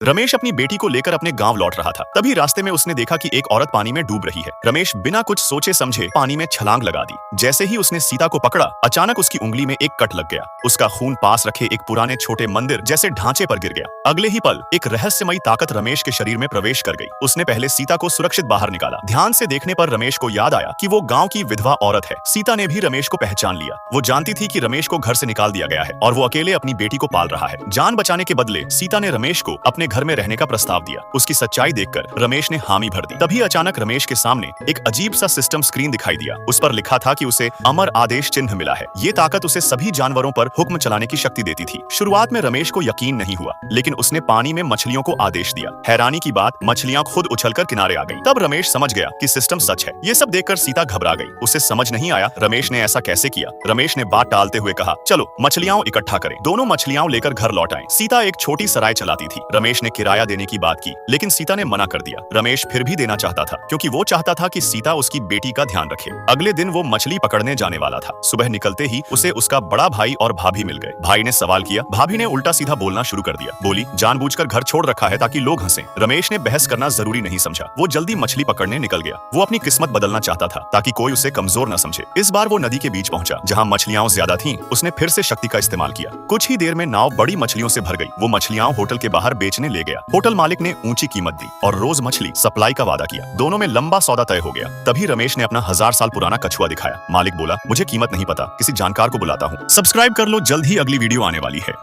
रमेश अपनी बेटी को लेकर अपने गांव लौट रहा था। तभी रास्ते में उसने देखा कि एक औरत पानी में डूब रही है। रमेश बिना कुछ सोचे समझे पानी में छलांग लगा दी। जैसे ही उसने सीता को पकड़ा, अचानक उसकी उंगली में एक कट लग गया। उसका खून पास रखे एक पुराने छोटे मंदिर जैसे ढांचे पर गिर गया। अगले ही पल एक रहस्यमयी ताकत रमेश के शरीर में प्रवेश कर गई। उसने पहले सीता को सुरक्षित बाहर निकाला। ध्यान से देखने पर रमेश को याद आया कि वो गाँव की विधवा औरत है। सीता ने भी रमेश को पहचान लिया। वो जानती थी कि रमेश को घर से निकाल दिया गया है और वो अकेले अपनी बेटी को पाल रहा है। जान बचाने के बदले सीता ने रमेश को अपने घर में रहने का प्रस्ताव दिया। उसकी सच्चाई देखकर रमेश ने हामी भर दी। तभी अचानक रमेश के सामने एक अजीब सा सिस्टम स्क्रीन दिखाई दिया। उस पर लिखा था कि उसे अमर आदेश चिन्ह मिला है। ये ताकत उसे सभी जानवरों पर हुक्म चलाने की शक्ति देती थी। शुरुआत में रमेश को यकीन नहीं हुआ, लेकिन उसने पानी में मछलियों को आदेश दिया। हैरानी की बात, मछलियां खुद उछलकर किनारे आ गईं। तब रमेश समझ गया कि सिस्टम सच है। ये सब देखकर सीता घबरा गई। उसे समझ नहीं आया रमेश ने ऐसा कैसे किया। रमेश ने बात टालते हुए कहा, चलो मछलियां इकट्ठा करें। दोनों मछलियां लेकर घर लौट आए। सीता एक छोटी सराय चलाती थी। रमेश ने किराया देने की बात की, लेकिन सीता ने मना कर दिया। रमेश फिर भी देना चाहता था, क्योंकि वो चाहता था कि सीता उसकी बेटी का ध्यान रखे। अगले दिन वो मछली पकड़ने जाने वाला था। सुबह निकलते ही उसे उसका बड़ा भाई और भाभी मिल गए। भाई ने सवाल किया, भाभी ने उल्टा सीधा बोलना शुरू कर दिया। बोली, जानबूझकर घर छोड़ रखा है ताकि लोग हंसें। रमेश ने बहस करना जरूरी नहीं समझा। वो जल्दी मछली पकड़ने निकल गया। वो अपनी किस्मत बदलना चाहता था ताकि कोई उसे कमजोर न समझे। इस बार वो नदी के बीच पहुंचा, जहां मछलियां ज्यादा थीं। उसने फिर से शक्ति का इस्तेमाल किया। कुछ ही देर में नाव बड़ी मछलियों से भर गई। वो मछलियां होटल के बाहर बेचने ले गया। होटल मालिक ने ऊंची कीमत दी और रोज मछली सप्लाई का वादा किया। दोनों में लंबा सौदा तय हो गया। तभी रमेश ने अपना 1000 साल पुराना कछुआ दिखाया। मालिक बोला, मुझे कीमत नहीं पता, किसी जानकार को बुलाता हूँ। सब्सक्राइब कर लो, जल्द ही अगली वीडियो आने वाली है।